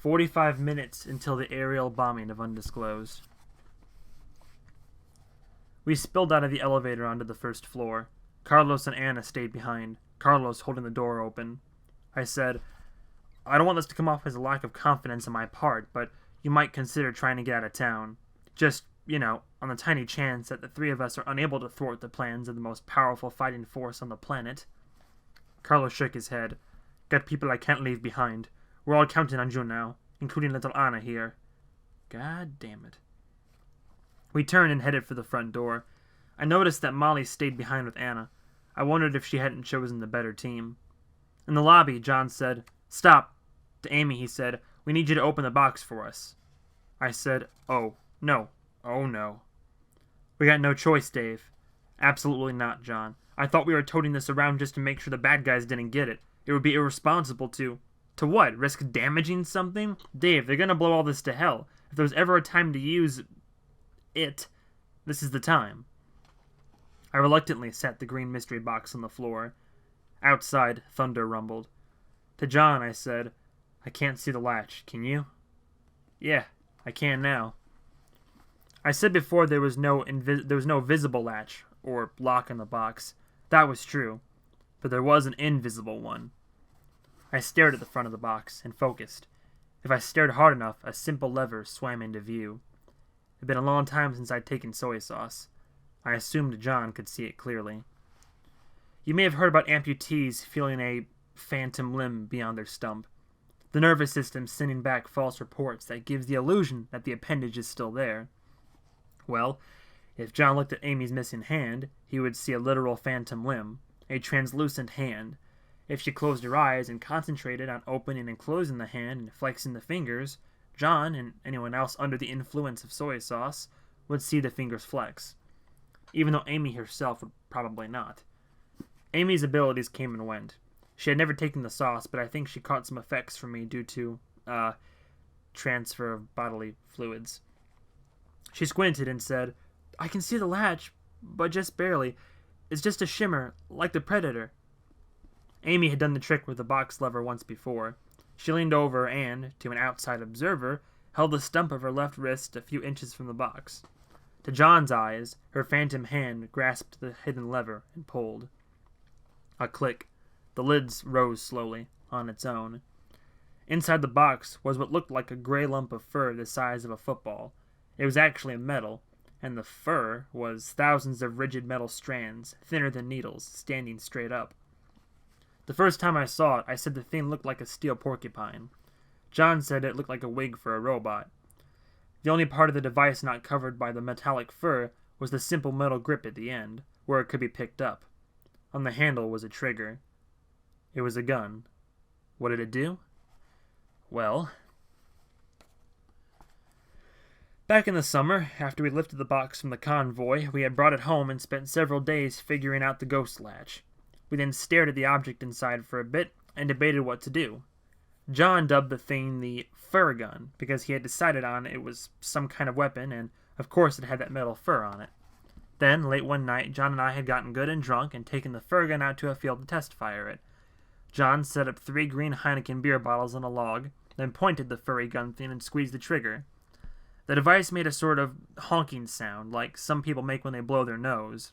45 minutes until the aerial bombing of Undisclosed. We spilled out of the elevator onto the first floor. Carlos and Anna stayed behind, Carlos holding the door open. I said, I don't want this to come off as a lack of confidence on my part, but you might consider trying to get out of town. Just, on the tiny chance that the three of us are unable to thwart the plans of the most powerful fighting force on the planet. Carlos shook his head. Got people I can't leave behind. We're all counting on you now, including little Anna here. God damn it. We turned and headed for the front door. I noticed that Molly stayed behind with Anna. I wondered if she hadn't chosen the better team. In the lobby, John said, Stop. To Amy, he said, We need you to open the box for us. I said, Oh, no. Oh, no. We got no choice, Dave. Absolutely not, John. I thought we were toting this around just to make sure the bad guys didn't get it. It would be irresponsible to... To what? Risk damaging something? Dave, they're gonna blow all this to hell. If there's ever a time to use... it, this is the time. I reluctantly set the green mystery box on the floor. Outside, thunder rumbled. To John, I said, I can't see the latch. Can you? Yeah, I can now. I said before there was no visible latch or lock on the box. That was true, but there was an invisible one. I stared at the front of the box and focused. If I stared hard enough, a simple lever swam into view. It had been a long time since I'd taken soy sauce. I assumed John could see it clearly. You may have heard about amputees feeling a phantom limb beyond their stump. The nervous system sending back false reports that gives the illusion that the appendage is still there. Well, if John looked at Amy's missing hand, he would see a literal phantom limb, a translucent hand. If she closed her eyes and concentrated on opening and closing the hand and flexing the fingers, John, and anyone else under the influence of soy sauce, would see the fingers flex. Even though Amy herself would probably not. Amy's abilities came and went. She had never taken the sauce, but I think she caught some effects from me due to, transfer of bodily fluids. She squinted and said, I can see the latch, but just barely. It's just a shimmer, like the Predator. Amy had done the trick with the box lever once before. She leaned over and, to an outside observer, held the stump of her left wrist a few inches from the box. To John's eyes, her phantom hand grasped the hidden lever and pulled. A click. The lids rose slowly, on its own. Inside the box was what looked like a gray lump of fur the size of a football. It was actually metal, and the fur was thousands of rigid metal strands, thinner than needles, standing straight up. The first time I saw it, I said the thing looked like a steel porcupine. John said it looked like a wig for a robot. The only part of the device not covered by the metallic fur was the simple metal grip at the end, where it could be picked up. On the handle was a trigger. It was a gun. What did it do? Well... Back in the summer, after we lifted the box from the convoy, we had brought it home and spent several days figuring out the ghost latch. We then stared at the object inside for a bit and debated what to do. John dubbed the thing the fur gun because he had decided on it was some kind of weapon and, of course, it had that metal fur on it. Then, late one night, John and I had gotten good and drunk and taken the fur gun out to a field to test fire it. John set up 3 green Heineken beer bottles on a log, then pointed the furry gun thing and squeezed the trigger. The device made a sort of honking sound, like some people make when they blow their nose.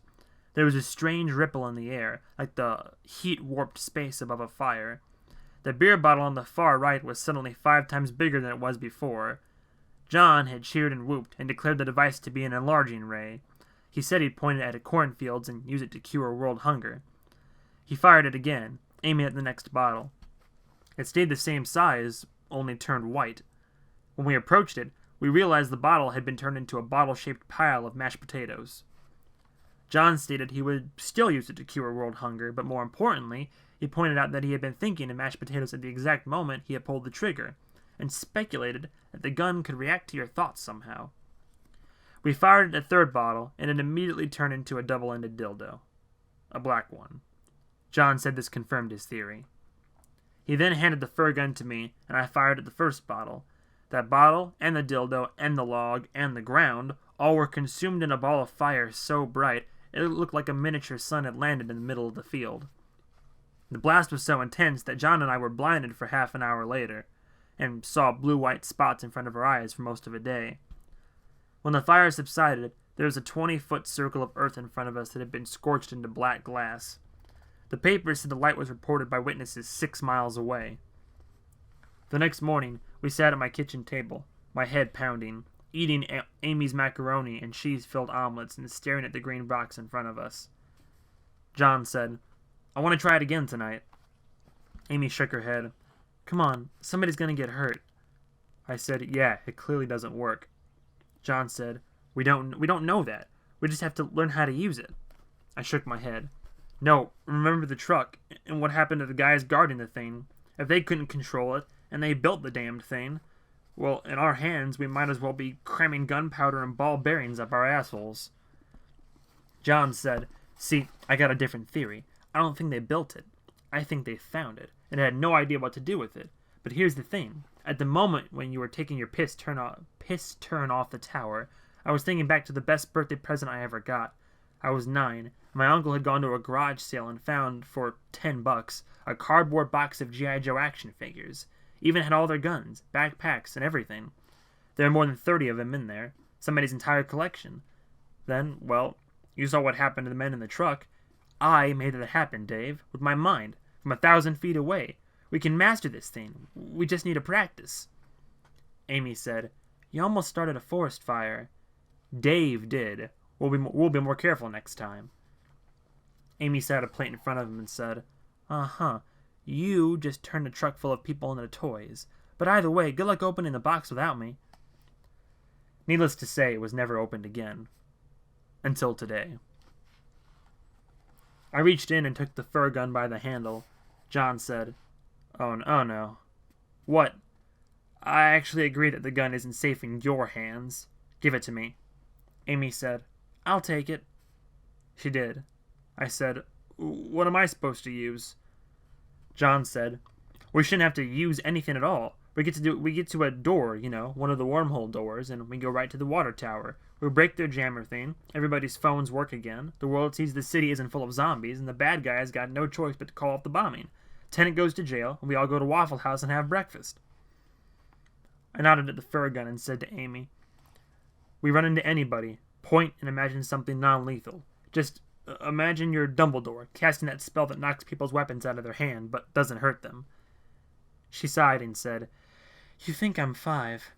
There was a strange ripple in the air, like the heat-warped space above a fire. The beer bottle on the far right was suddenly 5 times bigger than it was before. John had cheered and whooped, and declared the device to be an enlarging ray. He said he'd point it at cornfields and use it to cure world hunger. He fired it again, aiming at the next bottle. It stayed the same size, only turned white. When we approached it, we realized the bottle had been turned into a bottle-shaped pile of mashed potatoes. John stated he would still use it to cure world hunger, but more importantly, he pointed out that he had been thinking of mashed potatoes at the exact moment he had pulled the trigger, and speculated that the gun could react to your thoughts somehow. We fired at the 3rd bottle, and it immediately turned into a double-ended dildo. A black one. John said this confirmed his theory. He then handed the fur gun to me, and I fired at the 1st bottle. That bottle, and the dildo, and the log, and the ground, all were consumed in a ball of fire so bright it looked like a miniature sun had landed in the middle of the field. The blast was so intense that John and I were blinded for half an hour later. and saw blue-white spots in front of our eyes for most of a day. When the fire subsided, there was a 20-foot circle of earth in front of us that had been scorched into black glass. The papers said the light was reported by witnesses 6 miles away. The next morning, we sat at my kitchen table, my head pounding, eating Amy's macaroni and cheese-filled omelets and staring at the green box in front of us. John said, "I want to try it again tonight." Amy shook her head. "Come on, somebody's going to get hurt." I said, "Yeah, it clearly doesn't work." John said, We don't know that. We just have to learn how to use it." I shook my head. "No, remember the truck, and what happened to the guys guarding the thing. If they couldn't control it, and they built the damned thing, well, in our hands, we might as well be cramming gunpowder and ball bearings up our assholes." John said, "See, I got a different theory. I don't think they built it. I think they found it, and had no idea what to do with it. But here's the thing. At the moment when you were taking your piss turn off the tower, I was thinking back to the best birthday present I ever got. I was 9. My uncle had gone to a garage sale and found, for $10, a cardboard box of G.I. Joe action figures. Even had all their guns, backpacks, and everything. There are more than 30 of them in there. Somebody's entire collection. Then, well, you saw what happened to the men in the truck. I made it happen, Dave, with my mind, from 1,000 feet away. We can master this thing. We just need to practice." Amy said, "You almost started a forest fire." "Dave did. We'll be more careful next time." Amy set a plate in front of him and said, "Uh-huh. You just turned a truck full of people into toys. But either way, good luck opening the box without me." Needless to say, it was never opened again. Until today. I reached in and took the fur gun by the handle. John said, Oh no. "What?" "I actually agree that the gun isn't safe in your hands. Give it to me." Amy said, "I'll take it." She did. I said, "What am I supposed to use?" John said, "We shouldn't have to use anything at all. We get to a door, one of the wormhole doors, and we go right to the water tower. We break their jammer thing, everybody's phones work again, the world sees the city isn't full of zombies, and the bad guys got no choice but to call off the bombing. Tenant goes to jail, and we all go to Waffle House and have breakfast." I nodded at the fur gun and said to Amy, "We run into anybody, point and imagine something non-lethal. Just imagine you're Dumbledore, casting that spell that knocks people's weapons out of their hand, but doesn't hurt them." She sighed and said, "You think I'm 5.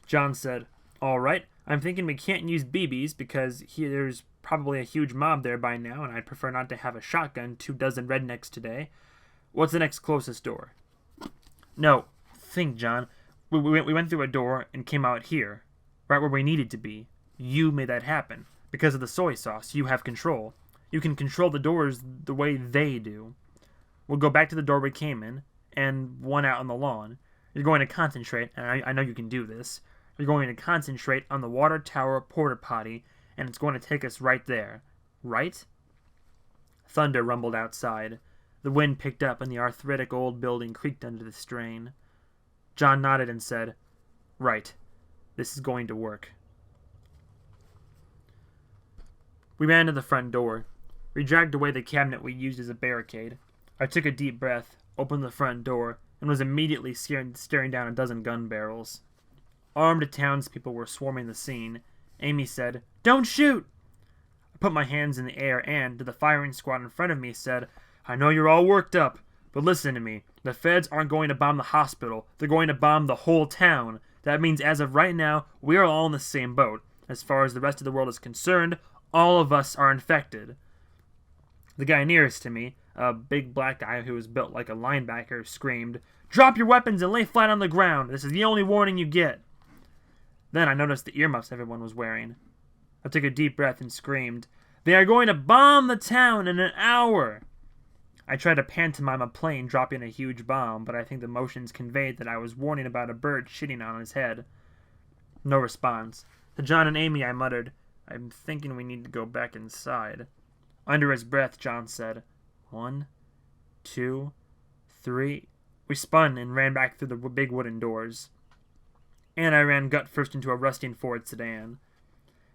John said, "All right, I'm thinking we can't use BBs because there's probably a huge mob there by now, and I'd prefer not to have a shotgun 24 rednecks today. What's the next closest door?" "No, think, John. We went through a door and came out here, right where we needed to be. You made that happen. Because of the soy sauce, you have control. You can control the doors the way they do. We'll go back to the door we came in, and one out on the lawn. You're going to concentrate, and I know you can do this. You're going to concentrate on the water tower porta potty, and it's going to take us right there. Right?" Thunder rumbled outside. The wind picked up, and the arthritic old building creaked under the strain. John nodded and said, "Right. This is going to work." We ran to the front door. We dragged away the cabinet we used as a barricade. I took a deep breath, opened the front door, and was immediately staring down a dozen gun barrels. Armed townspeople were swarming the scene. Amy said, "Don't shoot!" I put my hands in the air and, to the firing squad in front of me, said, "I know you're all worked up, but listen to me. The feds aren't going to bomb the hospital. They're going to bomb the whole town. That means as of right now, we are all in the same boat. As far as the rest of the world is concerned, all of us are infected." The guy nearest to me, a big black guy who was built like a linebacker, screamed, "Drop your weapons and lay flat on the ground. This is the only warning you get." Then I noticed the earmuffs everyone was wearing. I took a deep breath and screamed, "They are going to bomb the town in an hour!" I tried to pantomime a plane dropping a huge bomb, but I think the motions conveyed that I was warning about a bird shitting on his head. No response. To John and Amy I muttered, "I'm thinking we need to go back inside." Under his breath, John said, 1, 2, 3. We spun and ran back through the big wooden doors. And I ran gut first into a rusting Ford sedan.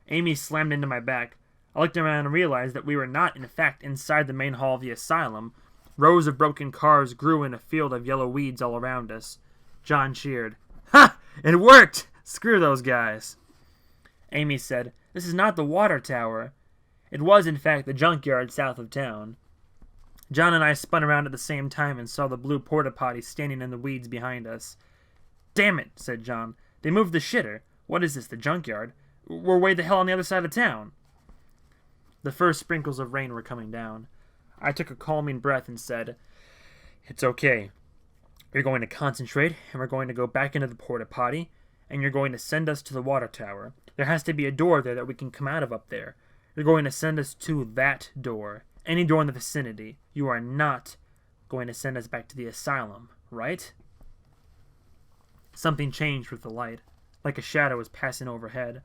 Amy slammed into my back. I looked around and realized that we were not, in fact, inside the main hall of the asylum. Rows of broken cars grew in a field of yellow weeds all around us. John cheered. Ha! It worked! Screw those guys. Amy said, "This is not the water tower." It was, in fact, the junkyard south of town. John and I spun around at the same time and saw the blue porta-potty standing in the weeds behind us. "Damn it," said John. "They moved the shitter. What is this, the junkyard? We're way the hell on the other side of town." The first sprinkles of rain were coming down. I took a calming breath and said, "It's okay. You're going to concentrate, and we're going to go back into the porta-potty, and you're going to send us to the water tower. There has to be a door there that we can come out of up there. You're going to send us to that door. Any door in the vicinity. You are not going to send us back to the asylum, right?" Something changed with the light, like a shadow was passing overhead.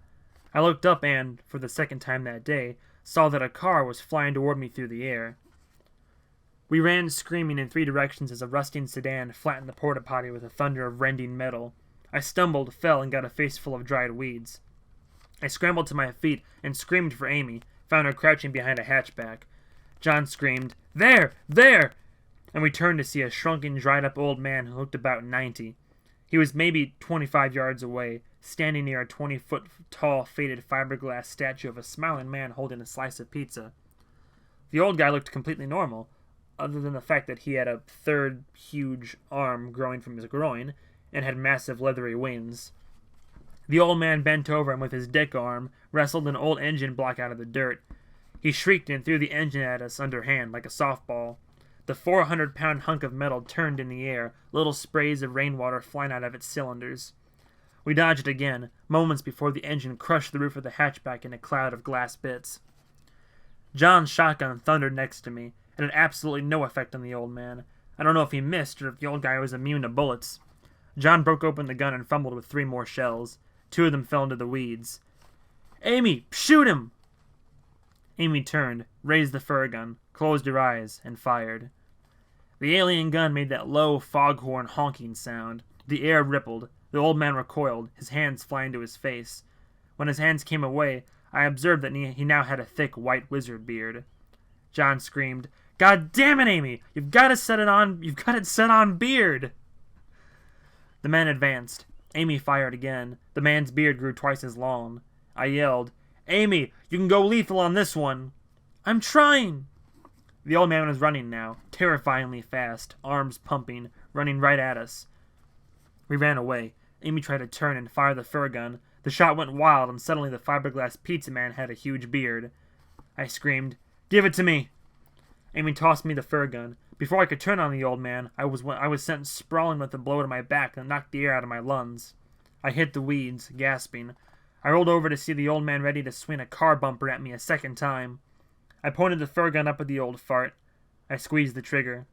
I looked up and, for the second time that day, saw that a car was flying toward me through the air. We ran screaming in 3 directions as a rusting sedan flattened the porta-potty with a thunder of rending metal. I stumbled, fell, and got a face full of dried weeds. I scrambled to my feet and screamed for Amy, found her crouching behind a hatchback. John screamed, "There! There!" And we turned to see a shrunken, dried-up old man who looked about 90. He was maybe 25 yards away, standing near a 20-foot-tall, faded fiberglass statue of a smiling man holding a slice of pizza. The old guy looked completely normal, other than the fact that he had a third huge arm growing from his groin, and had massive leathery wings. The old man bent over and with his dick arm wrestled an old engine block out of the dirt. He shrieked and threw the engine at us underhand like a softball. The 400-pound hunk of metal turned in the air, little sprays of rainwater flying out of its cylinders. We dodged again, moments before the engine crushed the roof of the hatchback in a cloud of glass bits. John's shotgun thundered next to me. It had absolutely no effect on the old man. I don't know if he missed or if the old guy was immune to bullets. John broke open the gun and fumbled with 3 more shells. 2 of them fell into the weeds. "Amy, shoot him!" Amy turned, raised the fur gun, closed her eyes, and fired. The alien gun made that low foghorn honking sound. The air rippled. The old man recoiled, his hands flying to his face. When his hands came away, I observed that he now had a thick white wizard beard. John screamed, "God damn it, Amy! You've got it set on beard!" The man advanced. Amy fired again. The man's beard grew twice as long. I yelled, "Amy, you can go lethal on this one." "I'm trying." The old man was running now, terrifyingly fast, arms pumping, running right at us. We ran away. Amy tried to turn and fire the fur gun. The shot went wild, and suddenly the fiberglass pizza man had a huge beard. I screamed, "Give it to me!" Amy tossed me the fur gun. Before I could turn on the old man, I was sent sprawling with a blow to my back that knocked the air out of my lungs. I hit the weeds, gasping. I rolled over to see the old man ready to swing a car bumper at me a second time. I pointed the fur gun up at the old fart. I squeezed the trigger.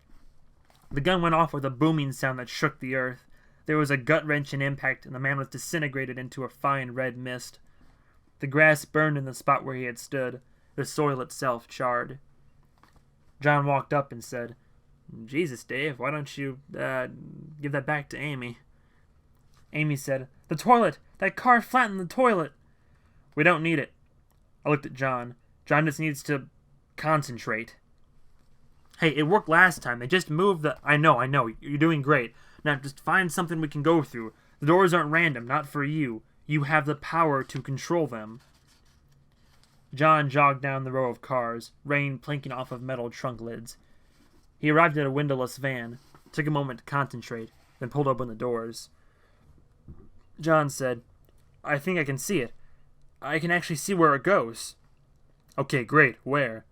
The gun went off with a booming sound that shook the earth. There was a gut-wrenching impact, and the man was disintegrated into a fine red mist. The grass burned in the spot where he had stood. The soil itself charred. John walked up and said, "Jesus, Dave, why don't you, give that back to Amy?" Amy said, "The toilet! That car flattened the toilet!" "We don't need it." I looked at John. John just needs to concentrate. "Hey, it worked last time. They just moved the..." I know. You're doing great. Now just find something we can go through. The doors aren't random, not for you. You have the power to control them. John jogged down the row of cars, rain plinking off of metal trunk lids. He arrived at a windowless van, took a moment to concentrate, then pulled open the doors. John said, "I think I can see it. I can actually see where it goes." "Okay, great. Where?"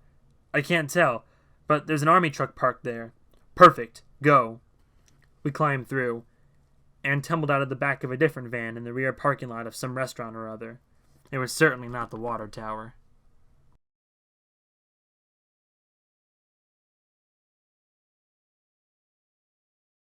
"I can't tell, but there's an army truck parked there." "Perfect. Go." We climbed through, and tumbled out of the back of a different van in the rear parking lot of some restaurant or other. It was certainly not the water tower.